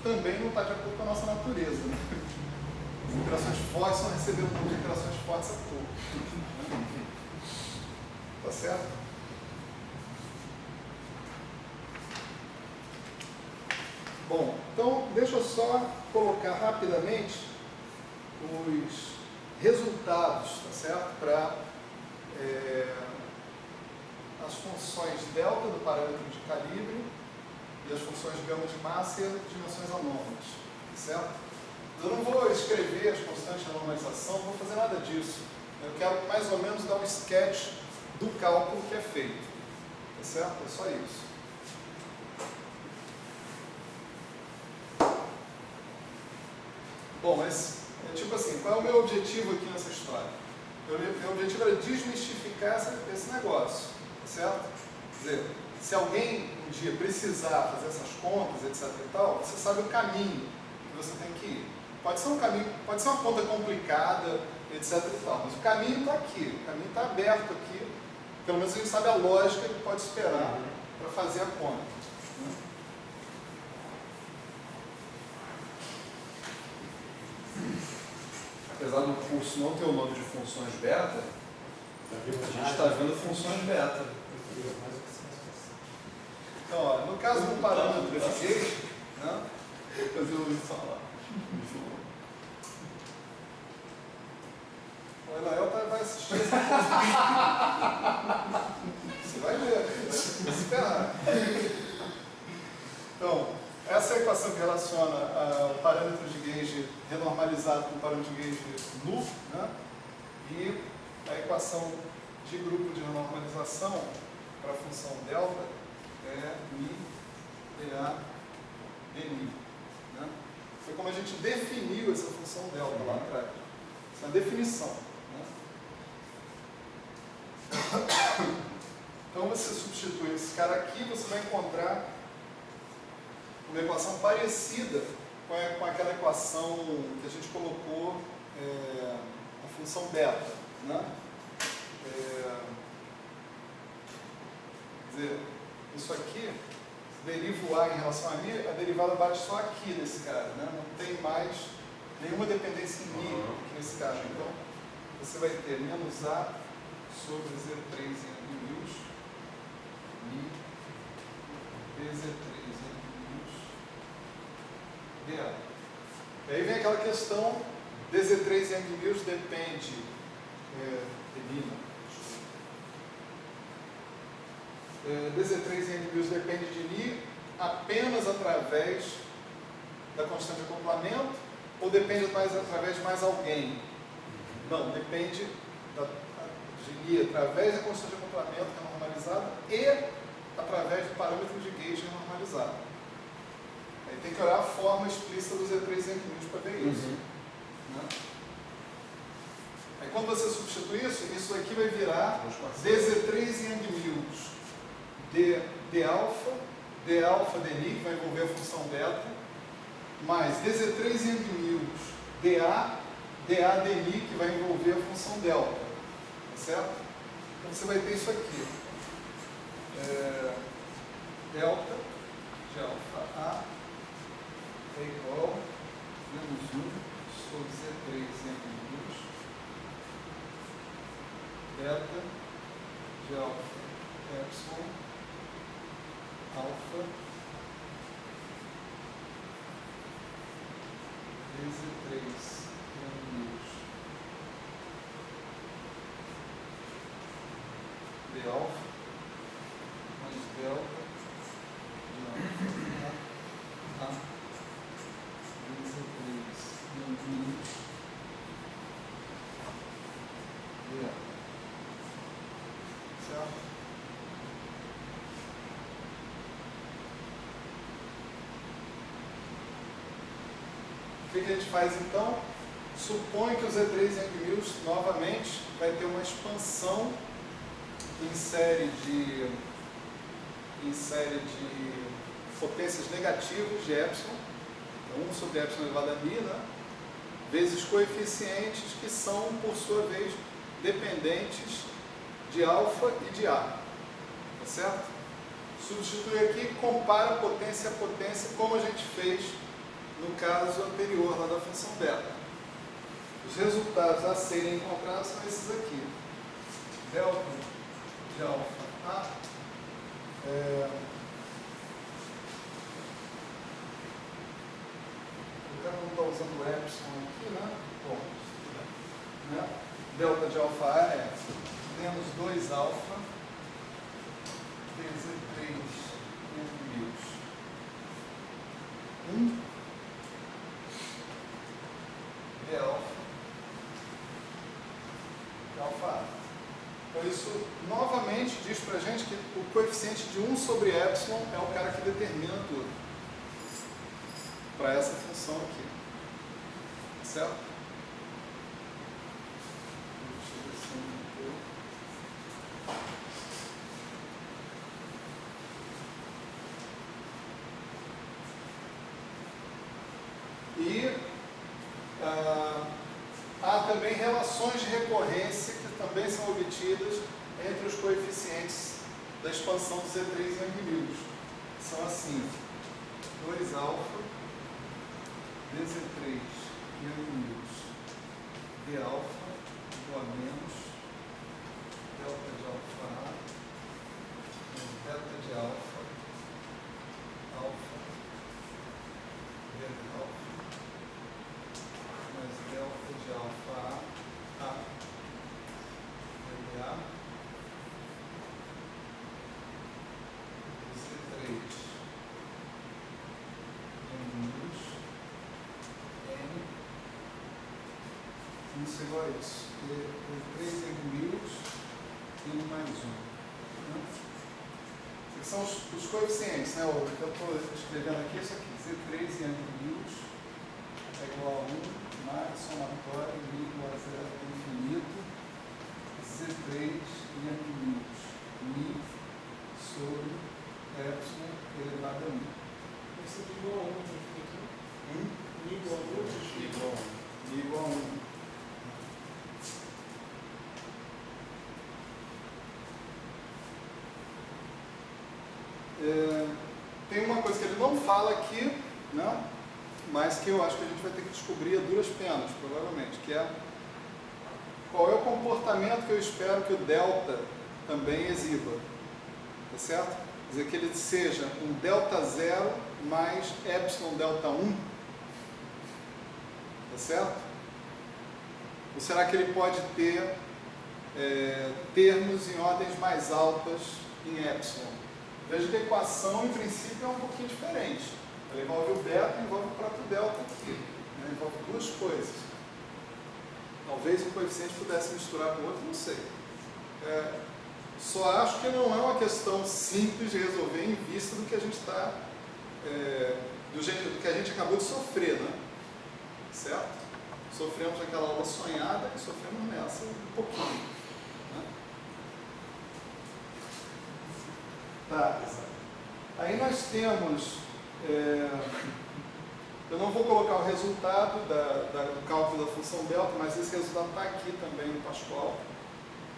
também não está de acordo com a nossa natureza, né? As interações fortes são receber um número de interações fortes a pouco. Tá certo? Bom, então deixa eu só colocar rapidamente os resultados, tá certo? Para as funções delta do parâmetro de calibre e as funções gama de massa e as dimensões anômalas, tá certo? Eu não vou escrever as constantes de normalização, não vou fazer nada disso. Eu quero mais ou menos dar um sketch do cálculo que é feito, tá certo? É só isso. Bom, mas é tipo assim, qual é o meu objetivo aqui nessa história? Meu objetivo era desmistificar esse negócio, tá certo? Quer dizer, se alguém um dia precisar fazer essas contas, etc e tal, você sabe o caminho que você tem que ir. Pode ser um caminho, pode ser uma conta complicada, etc e tal, mas o caminho está aqui, o caminho está aberto aqui, pelo menos a gente sabe a lógica que pode esperar para fazer a conta, né? Apesar do curso não ter o nome de funções beta, a gente está vendo funções beta. Então, ó, no caso do parâmetro FG, né? Depois eu ouvi falar. O Elael vai assistir esse curso. Você vai ver, vai se ferrar. Então, essa é a equação que relaciona o parâmetro de gauge renormalizado com o parâmetro de gauge nu, né? E a equação de grupo de renormalização para a função delta é mi dA dmi, né? Foi como a gente definiu essa função delta lá atrás. Isso é uma definição, né? Então você substitui esse cara aqui, você vai encontrar uma equação parecida com aquela equação que a gente colocou a função beta, né? Quer dizer, isso aqui, se deriva o A em relação a mi, a derivada bate só aqui nesse cara, né? Não tem mais nenhuma dependência em mi aqui nesse cara. Então, você vai ter menos A sobre Z3 em mil, mi dZ3 em dA. E aí vem aquela questão, dZ3 em mil depende dZ3 em mil depende de mi apenas através da constante de acoplamento ou depende mais através de mais alguém? Não, depende de mi através da constante de acoplamento que é normalizada e através do parâmetro de gauge normalizado. Aí tem que olhar a forma explícita do Z3 em mil para ver isso. Né? Aí quando você substitui isso aqui vai virar dZ3 em mil d alfa dni, que vai envolver a função beta, mais dZ3 em mil dA dni, que vai envolver a função delta. Tá certo? Então você vai ter isso aqui. Delta de alfa A é igual a menos 1 sobre Z3 em mil beta de alfa epsilon alfa dZ3 em mil de alfa mais delta de alfa A dZ3 em mil de A. Certo? O que a gente faz então? Supõe que o Z3 em mil novamente vai ter uma expansão em série de potências negativas de epsilon, então 1 sobre epsilon elevado a mi, né? Vezes coeficientes que são, por sua vez, dependentes de alfa e de A. Tá certo? Substitui aqui e compara potência a potência, como a gente fez no caso anterior lá da função beta. Os resultados a serem encontrados são esses aqui. Delta de alfa A o cara não está usando o epsilon aqui, né? Bom, né? Delta de alfa A é menos 2 alfa vezes 3 mil. 1 de alfa de alfa A. Então isso novamente diz para a gente que o coeficiente de 1 sobre epsilon é o cara que determina tudo para essa função aqui. Certo? Deixa eu ver se eu não E há também relações de recorrência que também são obtidas entre os coeficientes da expansão do Z3 em amplitudes. São assim: 2 alfa dZ3 em amplitudes de alfa igual a menos delta de alfa A menos delta de alfa vezes alfa mais delta de alfa A vezes A Z3 menos N isso é igual a isso. 3 entre 1000 N mais 1. Né? Esses são os coeficientes, né? O que eu estou escrevendo aqui é isso aqui. Z3 entre 1000 é igual a 1 mais somatório igual a 0 infinito Z3 entre 1000 Mi sobre epsilon elevado a 1. Isso é igual a 1, né? Mi igual a 1. Igual a 1. Mi igual a 1. Tem uma coisa que ele não fala aqui, né? Mas que eu acho que a gente vai ter que descobrir a duras penas, provavelmente, que é qual é o comportamento que eu espero que o delta também exiba, tá certo? Quer dizer, que ele seja um delta 0 mais epsilon delta 1, tá certo? Ou será que ele pode ter termos em ordens mais altas em epsilon? Veja que a equação, em princípio, é um pouquinho diferente. Ela envolve o beta e envolve o próprio delta aqui. Né? Envolve duas coisas. Talvez o coeficiente pudesse misturar com o outro, não sei. Só acho que não é uma questão simples de resolver em vista do que a gente está, do que a gente acabou de sofrer, né? Certo? Sofremos aquela aula sonhada e sofremos nessa um pouquinho. Tá. Aí nós temos, eu não vou colocar o resultado do cálculo da função delta, mas esse resultado está aqui também no Pascal.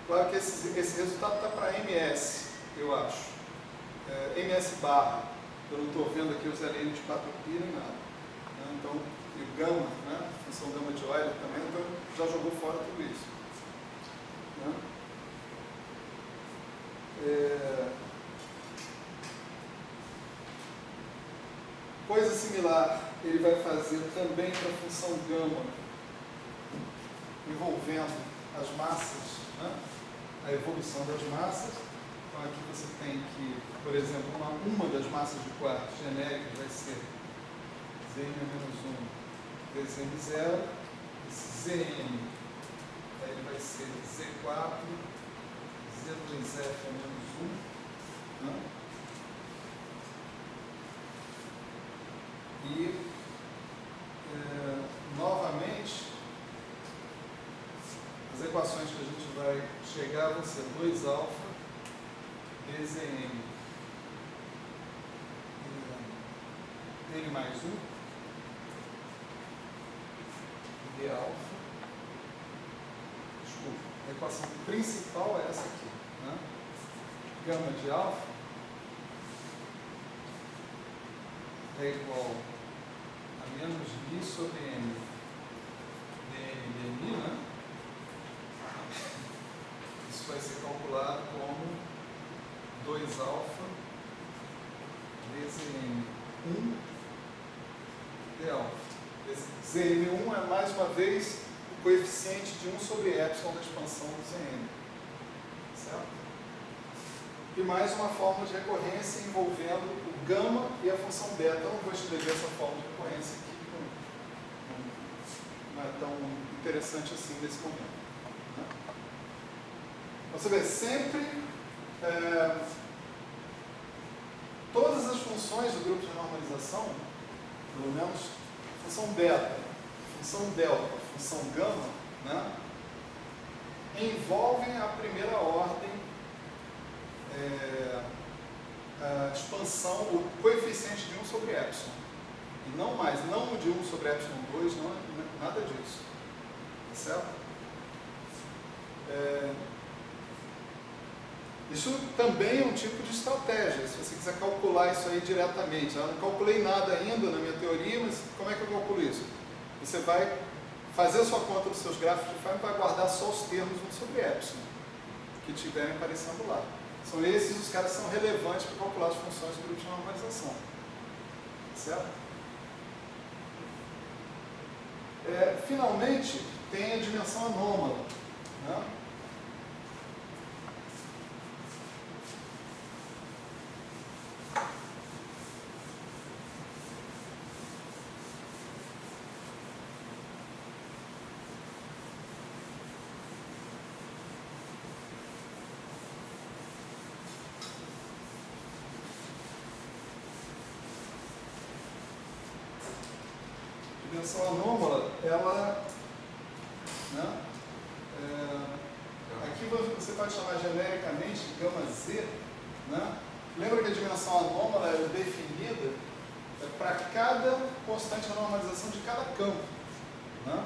Claro que esse resultado está para MS, eu acho. MS barra, eu não estou vendo aqui os LN de 4π nem nada. Né? Então, e o gama, né? Função gama de Euler também, então já jogou fora tudo isso. Né? Coisa similar ele vai fazer também para a função gama, envolvendo as massas, né? A evolução das massas. Então aqui você tem que, por exemplo, uma das massas de quarto genéricas vai ser Zn-1 vezes M0, esse Zn aí ele vai ser Z4, Z2F-1, né? E, novamente, as equações que a gente vai chegar vão ser 2 alfa vezes N N mais 1 de alfa. Desculpa, a equação principal é essa aqui, né? Gama de alfa é igual a menos real. Esse Zn1 é, mais uma vez, o coeficiente de 1 sobre epsilon da expansão do Zn. Certo? E mais uma fórmula de recorrência envolvendo o gama e a função beta. Eu não vou escrever essa fórmula de recorrência aqui, não é tão interessante assim nesse momento. Né? Você vê, sempre todas as funções do grupo de normalização, pelo menos função beta, função delta, função gama, né, envolvem a primeira ordem, a expansão, o coeficiente de 1 sobre epsilon. E não mais, não o de 1 sobre epsilon 2, não é nada disso. Certo? Isso também é um tipo de estratégia, se você quiser calcular isso aí diretamente. Eu não calculei nada ainda na minha teoria, mas como é que eu calculo isso? Você vai fazer a sua conta dos seus gráficos de Feynman e vai guardar só os termos 1 sobre epsilon que estiverem aparecendo lá. São esses os caras que são relevantes para calcular as funções do grupo de normalização. Certo? Finalmente, tem a dimensão anômala. Né? Dimensão anômala, ela, né, aqui você pode chamar genericamente de gama Z, né? Lembra que a dimensão anômala é definida para cada constante de normalização de cada campo, né?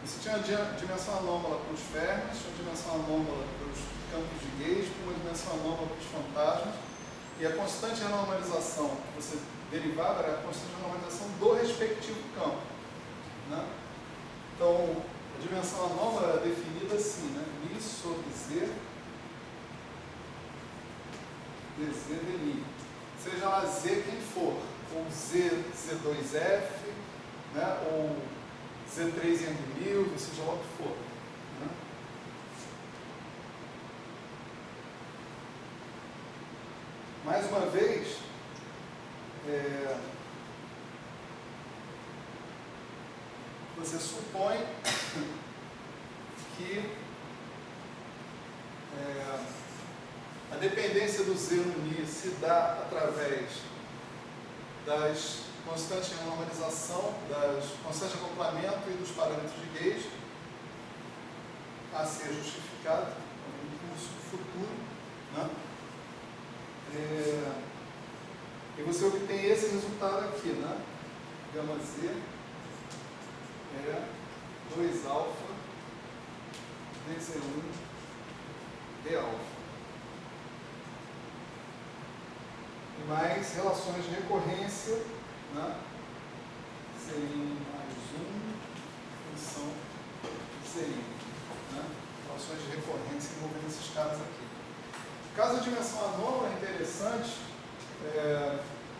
Você tinha a dimensão anômala para os Fermis, tinha a dimensão anômala para os campos de Gauge, uma dimensão anômala para os fantasmas, e a constante de normalização que você derivava era a constante de normalização do respectivo campo. Né? Então, a dimensão anômala é definida assim, né? Mi sobre Z, dz de Mi. Seja lá Z quem for, ou Z2F, né? Ou Z3 em 1000, seja lá o que for. Né? Mais uma vez, você supõe que a dependência do Z no Mi se dá através das constantes de normalização, das constantes de acoplamento e dos parâmetros de Gauge, a ser justificado no curso futuro. Né? E você obtém esse resultado aqui, né? Gama Z é 2 alfa dz1 de alfa. E mais relações de recorrência, né? Seria mais 1 função seria, né? Relações de recorrência envolvendo esses caras aqui. No caso da dimensão anômala, é interessante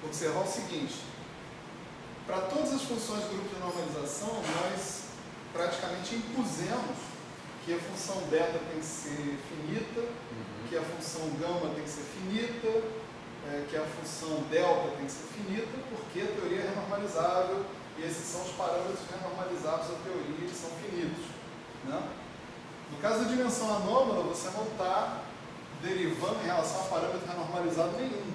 observar o seguinte: para todas as funções do grupo de normalização, nós praticamente impusemos que a função beta tem que ser finita, que a função gama tem que ser finita, que a função delta tem que ser finita, porque a teoria é renormalizável e esses são os parâmetros renormalizados da teoria, eles são finitos. Né? No caso da dimensão anômala, você não está derivando em relação a parâmetro renormalizado nenhum.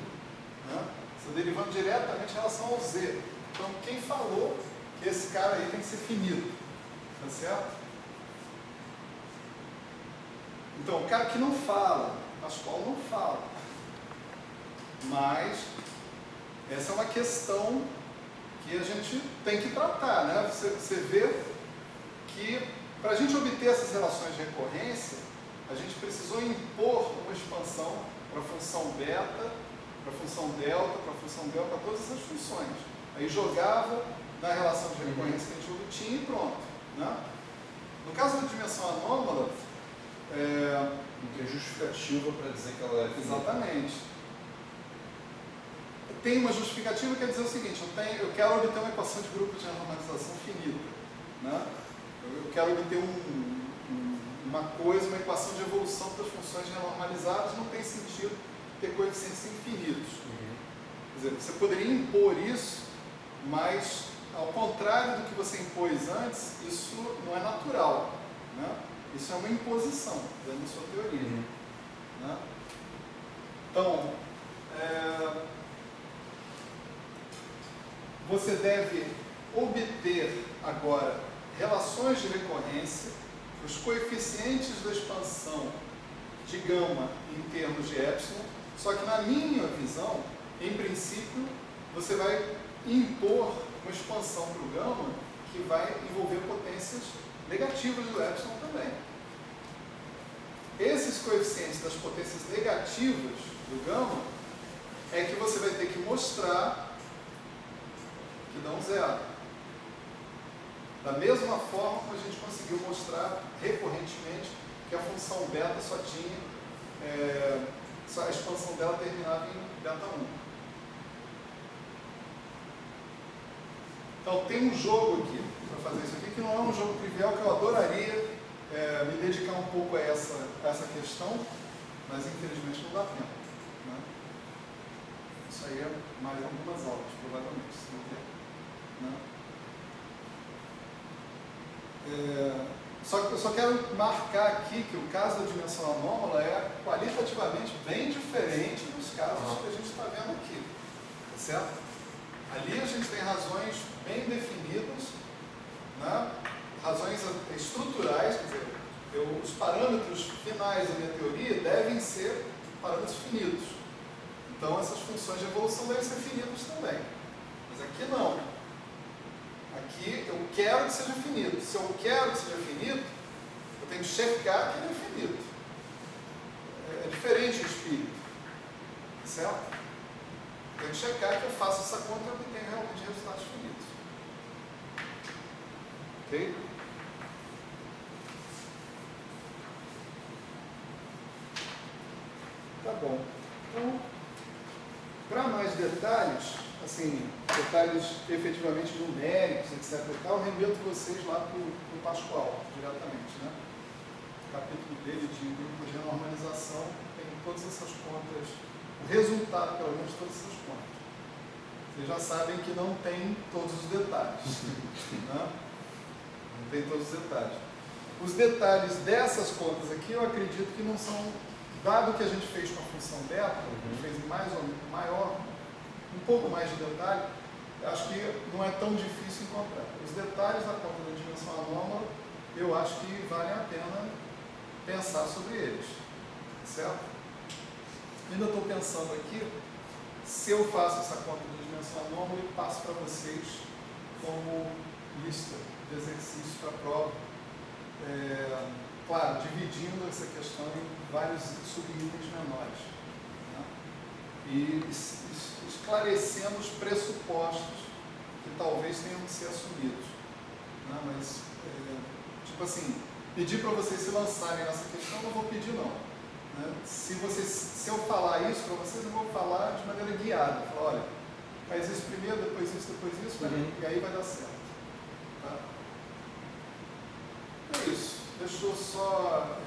Né? Você está derivando diretamente em relação ao Z. Então, quem falou que esse cara aí tem que ser finito? Tá certo? Então, o cara que não fala, a escola não fala. Mas, essa é uma questão que a gente tem que tratar, né? Você vê que, para a gente obter essas relações de recorrência, a gente precisou impor uma expansão para a função beta, para a função delta, para todas essas funções. Aí jogava na relação de recorrência que a gente obtinha e pronto. Né? No caso da dimensão anômala, não tem justificativa para dizer que ela é finita. Exatamente. Tem uma justificativa que quer dizer o seguinte: eu quero obter uma equação de grupo de normalização finita. Né? Eu quero obter uma equação de evolução das funções renormalizadas, não tem sentido ter coeficientes infinitos. Quer dizer, você poderia impor isso, mas, ao contrário do que você impôs antes, isso não é natural. Né? Isso é uma imposição dentro da sua teoria. Né? Então, você deve obter agora relações de recorrência, os coeficientes da expansão de gama em termos de epsilon, só que na minha visão, em princípio, você vai impor uma expansão para o gama que vai envolver potências negativas do epsilon também. Esses coeficientes das potências negativas do gama é que você vai ter que mostrar que dão zero. Da mesma forma como a gente conseguiu mostrar recorrentemente que a função beta só tinha, só a expansão dela terminava em beta 1. Então tem um jogo aqui para fazer isso aqui, que não é um jogo trivial, que eu adoraria me dedicar um pouco a essa questão, mas infelizmente não dá tempo. Né? Isso aí é mais algumas aulas, provavelmente, se não der. Né? Eu só quero marcar aqui que o caso da dimensão anômala é qualitativamente bem diferente dos casos que a gente está vendo aqui. Tá certo? Ali a gente tem razões bem definidas, né? Razões estruturais, quer dizer, os parâmetros finais da minha teoria devem ser parâmetros finitos. Então essas funções de evolução devem ser finitas também. Mas aqui não. Aqui eu quero que seja finito. Se eu quero que seja finito, eu tenho que checar que ele é finito. É diferente o espírito. Certo? Eu tenho que checar que eu faço essa conta e eu obtenho realmente resultados finitos. Ok? Tá bom. Então, para mais detalhes, assim, detalhes efetivamente numéricos, etc. e tal, remeto vocês lá para o Pascoal, diretamente, né? O capítulo dele de grupo de normalização tem todas essas contas, o resultado, pelo menos, de todas essas contas. Vocês já sabem que não tem todos os detalhes. Né? Não tem todos os detalhes. Os detalhes dessas contas aqui, eu acredito que não são, dado que a gente fez com a função beta, a gente fez em maior, um pouco mais de detalhe, acho que não é tão difícil encontrar. Os detalhes da conta da dimensão anômala, eu acho que vale a pena pensar sobre eles. Certo? Ainda estou pensando aqui, se eu faço essa conta de dimensão anômala e passo para vocês como lista de exercícios para a prova. Claro, dividindo essa questão em vários subitens menores. Né? E esclarecendo os pressupostos que talvez tenham que ser assumidos. Né? Mas, tipo assim, pedir para vocês se lançarem nessa questão, eu não vou pedir não. Né? Se eu falar isso para vocês, eu vou falar de maneira guiada. Falar, olha, faz isso primeiro, depois isso, e aí vai dar certo. Tá? É isso. Deixa eu só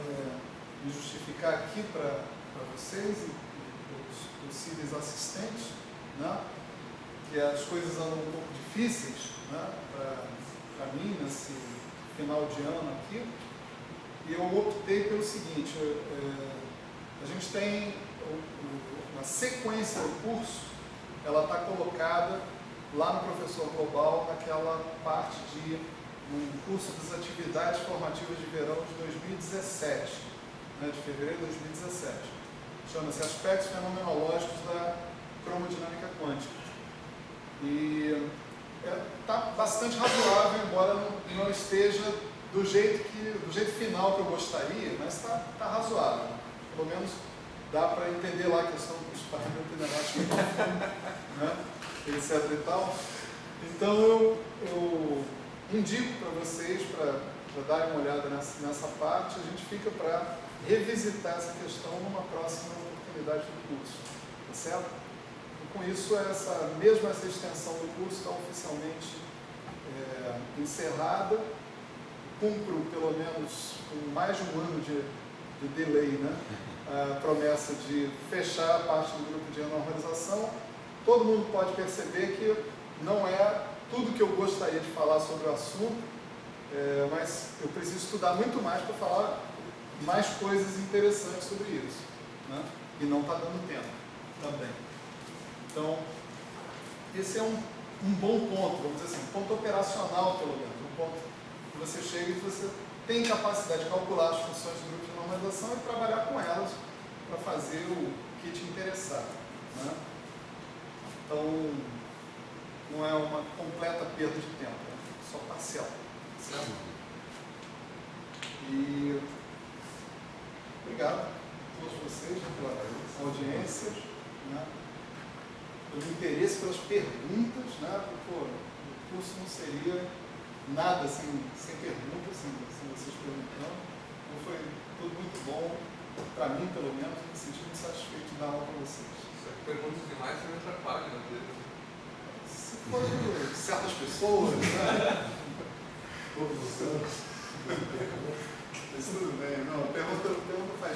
me justificar aqui para vocês e os possíveis assistentes, né? Que as coisas andam um pouco difíceis, né? Para mim, nesse final de ano aqui. E eu optei pelo seguinte, a gente tem uma sequência do curso, ela está colocada lá no Professor Global, naquela parte de um curso das atividades formativas de verão de 2017, né, de fevereiro de 2017. Chama-se Aspectos Fenomenológicos da Cromodinâmica Quântica. E está bastante razoável, embora não esteja do jeito final que eu gostaria, mas está razoável. Pelo menos dá para entender lá a questão dos parâmetros energéticos, né, etc. e tal. Então eu indico para vocês, para darem uma olhada nessa parte, a gente fica para revisitar essa questão numa próxima oportunidade do curso. Tá certo? com isso, mesmo essa extensão do curso está oficialmente encerrada. Cumpro, pelo menos, com mais de um ano de delay, né? A promessa de fechar a parte do grupo de normalização. Todo mundo pode perceber que não é tudo que eu gostaria de falar sobre o assunto, mas eu preciso estudar muito mais para falar mais coisas interessantes sobre isso, né? E não está dando tempo também. Então, esse é um bom ponto, vamos dizer assim, um ponto operacional, pelo menos, um ponto que você chega e você tem capacidade de calcular as funções do grupo de normalização e trabalhar com elas para fazer o que te interessar, né? Então, não é uma completa perda de tempo, é só parcial, certo? E obrigado a todos vocês pela audiência, né? Pelo interesse, pelas perguntas, né? Porque, o curso não seria nada sem perguntas, sem vocês perguntando. Então foi tudo muito bom, para mim pelo menos, me senti muito satisfeito de dar aula para vocês. Perguntas demais tem outra página dele. Se for de certas pessoas, né? Todos os anos. Mas tudo bem, não, pergunta faz